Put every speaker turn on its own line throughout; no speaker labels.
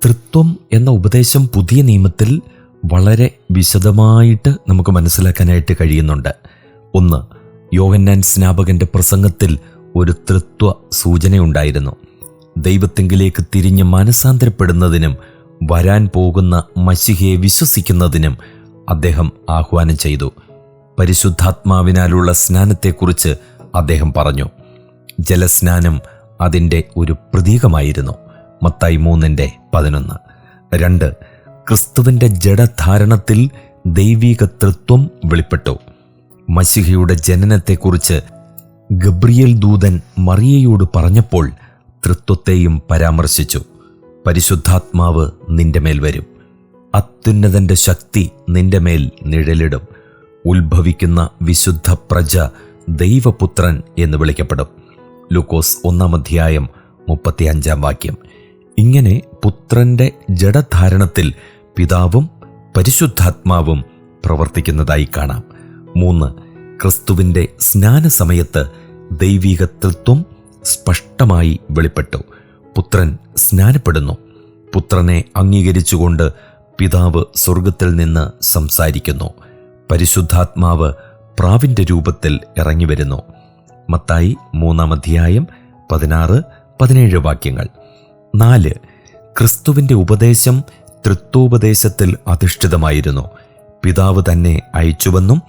തൃത്വം എന്ന ഉപദേശം പുതിയ നിയമത്തിൽ വളരെ വിശദമായിട്ട് നമുക്ക് മനസ്സിലാക്കാനായിട്ട് കഴിയുന്നുണ്ട്. ഒന്ന്, യോഹന്നാൻ സ്നാപകന്റെ പ്രസംഗത്തിൽ ഒരു തൃത്വ സൂചനയുണ്ടായിരുന്നു. ദൈവത്തെങ്കിലേക്ക് തിരിഞ്ഞ് മാനസാന്തരപ്പെടുന്നതിനും വരാൻ പോകുന്ന മശിഹയെ വിശ്വസിക്കുന്നതിനും അദ്ദേഹം ആഹ്വാനം ചെയ്തു. പരിശുദ്ധാത്മാവിനാലുള്ള സ്നാനത്തെക്കുറിച്ച് അദ്ദേഹം പറഞ്ഞു. ജലസ്നാനം അതിൻ്റെ ഒരു പ്രതീകമായിരുന്നു. മത്തായി 3:11. 2, ക്രിസ്തുവിൻ്റെ ജഡധാരണത്തിൽ ദൈവിക തൃത്വം വെളിപ്പെട്ടു. മശിഹയുടെ ജനനത്തെക്കുറിച്ച് ഗബ്രിയേൽ ദൂതൻ മറിയയോട് പറഞ്ഞപ്പോൾ തൃത്വത്തെയും പരാമർശിച്ചു. പരിശുദ്ധാത്മാവ് നിന്റെ മേൽ വരും, അത്യുന്നതന്റെ ശക്തി നിന്റെ മേൽ നിഴലിടും, ഉത്ഭവിക്കുന്ന വിശുദ്ധ പ്രജ ദൈവപുത്രൻ എന്ന് വിളിക്കപ്പെടും. ലൂക്കോസ് 1:35. ഇങ്ങനെ പുത്രന്റെ ജഡധാരണത്തിൽ പിതാവും പരിശുദ്ധാത്മാവും പ്രവർത്തിക്കുന്നതായി കാണാം. 3, ക്രിസ്തുവിൻ്റെ സ്നാനസമയത്ത് ദൈവിക തൃത്വം സ്പഷ്ടമായി വെളിപ്പെട്ടു. പുത്രൻ സ്നാനപ്പെടുന്നു. പുത്രനെ അംഗീകരിച്ചുകൊണ്ട് പിതാവ് സ്വർഗത്തിൽ നിന്ന് സംസാരിക്കുന്നു. പരിശുദ്ധാത്മാവ് പ്രാവിൻ്റെ രൂപത്തിൽ ഇറങ്ങിവരുന്നു. മത്തായി 3:16-17. 4, ക്രിസ്തുവിൻ്റെ ഉപദേശം തൃത്വോപദേശത്തിൽ അധിഷ്ഠിതമായിരുന്നു. പിതാവ് തന്നെ അയച്ചുവെന്നും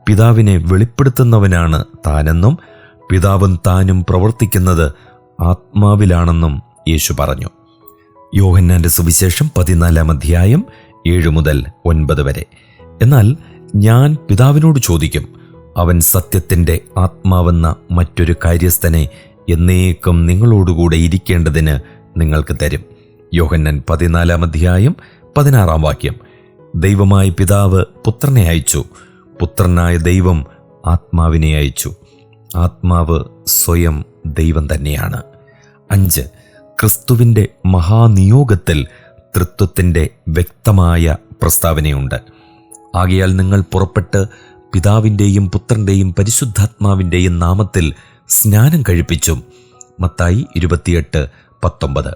പിതാവിനെ വെളിപ്പെടുത്തുന്നവനാണ് താനെന്നും പിതാവും താനും പ്രവർത്തിക്കുന്നത് ആത്മാവിലാണെന്നും യേശു പറഞ്ഞു. യോഹന്നാന്റെ സുവിശേഷം 14:7-9. എന്നാൽ ഞാൻ പിതാവിനോട് ചോദിക്കും, അവൻ സത്യത്തിൻ്റെ ആത്മാവെന്ന മറ്റൊരു കാര്യസ്ഥനെ എന്നേക്കും നിങ്ങളോടുകൂടെ ഇരിക്കേണ്ടതിന് നിങ്ങൾക്ക് തരും. യോഹന്നാൻ 14:16. ദൈവമായ പിതാവ് പുത്രനെ അയച്ചു, പുത്രനായ ദൈവം ആത്മാവിനെ അയച്ചു. ആത്മാവ് സ്വയം ദൈവം തന്നെയാണ്. 5, ക്രിസ്തുവിൻ്റെ മഹാനിയോഗത്തിൽ തൃത്വത്തിൻ്റെ വ്യക്തമായ പ്രസ്താവനയുണ്ട്. ആകയാൽ നിങ്ങൾ പുറപ്പെട്ട് പിതാവിൻ്റെയും പുത്രൻ്റെയും പരിശുദ്ധാത്മാവിൻ്റെയും നാമത്തിൽ സ്നാനം കഴിപ്പിച്ചും. മത്തായി 28:19.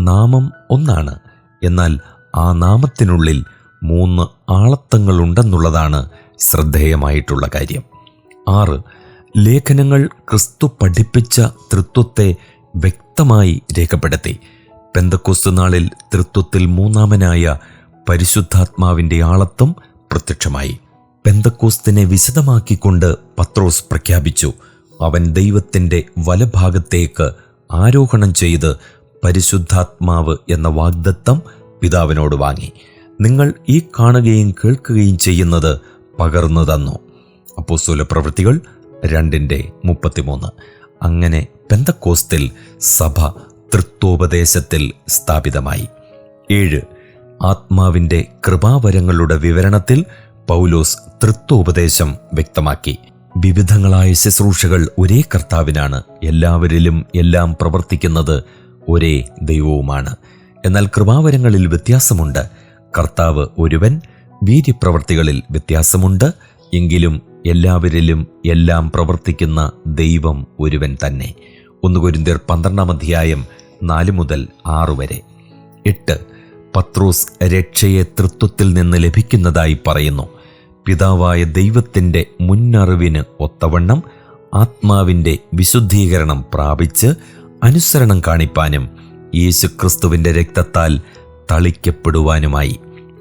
നാമം ഒന്നാണ്, എന്നാൽ ആ നാമത്തിനുള്ളിൽ 3 ആളത്വങ്ങളുണ്ടെന്നുള്ളതാണ് ശ്രദ്ധേയമായിട്ടുള്ള കാര്യം. 6, ലേഖനങ്ങൾ ക്രിസ്തു പഠിപ്പിച്ച തൃത്വത്തെ വ്യക്തമായി രേഖപ്പെടുത്തി. പെന്തക്കോസ്ത് നാളിൽ തൃത്വത്തിൽ മൂന്നാമനായ പരിശുദ്ധാത്മാവിൻ്റെ ആളത്വം പ്രത്യക്ഷമായി. പെന്തക്കോസ്തിനെ വിശദമാക്കിക്കൊണ്ട് പത്രോസ് പ്രഖ്യാപിച്ചു, അവൻ ദൈവത്തിൻ്റെ വലഭാഗത്തേക്ക് ആരോഹണം ചെയ്ത് പരിശുദ്ധാത്മാവ് എന്ന വാഗ്ദത്തം പിതാവിനോട് വാങ്ങി. നിങ്ങൾ ഈ കാണുകയും കേൾക്കുകയും ചെയ്യുന്നത് പകർന്നു തന്നു. അപ്പോസ്തലപ്രവൃത്തികൾ 2:33. അങ്ങനെ പെന്തക്കോസ്തിൽ സഭ തൃത്വോപദേശത്തിൽ സ്ഥാപിതമായി. 7, ആത്മാവിൻ്റെ കൃപാവരങ്ങളുടെ വിവരണത്തിൽ പൗലോസ് തൃത്വോപദേശം വ്യക്തമാക്കി. വിവിധങ്ങളായ ശുശ്രൂഷകൾ ഒരേ കർത്താവിനാണ്, എല്ലാവരിലും എല്ലാം പ്രവർത്തിക്കുന്നത് ഒരേ ദൈവവുമാണ്. എന്നാൽ കൃപാവരങ്ങളിൽ വ്യത്യാസമുണ്ട്. കർത്താവ് ഒരുവൻ, വീര്യപ്രവർത്തികളിൽ വ്യത്യാസമുണ്ട്. എങ്കിലും എല്ലാവരിലും എല്ലാം പ്രവർത്തിക്കുന്ന ദൈവം ഒരുവൻ തന്നെ. 1 കൊരിന്ത്യർ 12:4-6. 8, പത്രോസ് രക്ഷയെ തൃത്വത്തിൽ നിന്ന് ലഭിക്കുന്നതായി പറയുന്നു. പിതാവായ ദൈവത്തിൻ്റെ മുന്നറിവിന് ഒത്തവണ്ണം ആത്മാവിൻ്റെ വിശുദ്ധീകരണം പ്രാപിച്ച് അനുസരണം കാണിപ്പാനും യേശുക്രിസ്തുവിൻ്റെ രക്തത്താൽ തളിക്കപ്പെടുവാനുമായി.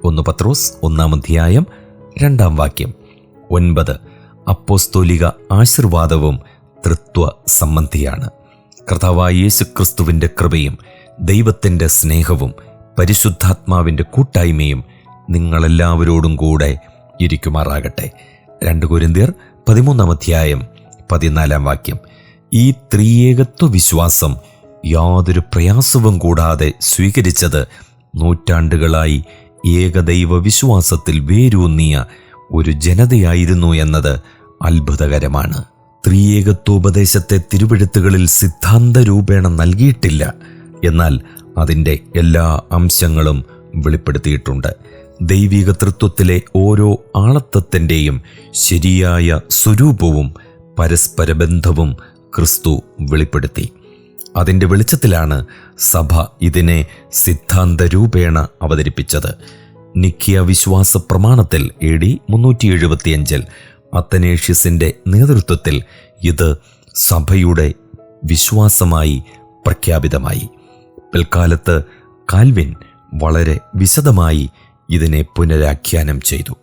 1 പത്രോസ് 1:2. 9, അപ്പോസ്തോലിക ആശീർവാദവും തൃത്വ സംബന്ധിയാണ്. കർത്താവായ യേശുക്രിസ്തുവിൻ്റെ കൃപയും ദൈവത്തിൻ്റെ സ്നേഹവും പരിശുദ്ധാത്മാവിൻ്റെ കൂട്ടായ്മയും നിങ്ങളെല്ലാവരോടും കൂടെ ഇരിക്കുമാറാകട്ടെ. 2 കൊരിന്ത്യർ 13:14. ഈ ത്രിയേകത്വ വിശ്വാസം യാതൊരു പ്രയാസവും കൂടാതെ സ്വീകരിച്ചത് നൂറ്റാണ്ടുകളായി ഏകദൈവ വിശ്വാസത്തിൽ വേരൂന്നിയ ഒരു ജനതയായിരുന്നു എന്നത് അത്ഭുതകരമാണ്. ത്രിയേകത്വോപദേശത്തെ തിരുവെഴുത്തുകളിൽ സിദ്ധാന്ത രൂപേണ നൽകിയിട്ടില്ല, എന്നാൽ അതിൻ്റെ എല്ലാ അംശങ്ങളും വെളിപ്പെടുത്തിയിട്ടുണ്ട്. ദൈവിക തൃത്വത്തിലെ ഓരോ ആളത്വത്തിൻ്റെയും ശരിയായ സ്വരൂപവും പരസ്പര ബന്ധവും ക്രിസ്തു വെളിപ്പെടുത്തി. അതിൻ്റെ വെളിച്ചത്തിലാണ് സഭ ഇതിനെ സിദ്ധാന്ത രൂപേണ അവതരിപ്പിച്ചത്. നിക്കിയ വിശ്വാസ പ്രമാണത്തിൽ AD 375 അത്തനേഷ്യസിൻ്റെ നേതൃത്വത്തിൽ ഇത് സഭയുടെ വിശ്വാസമായി പ്രഖ്യാപിതമായി. പിൽക്കാലത്ത് കാൽവിൻ വളരെ വിശദമായി ഇതിനെ പുനരാഖ്യാനം ചെയ്തു.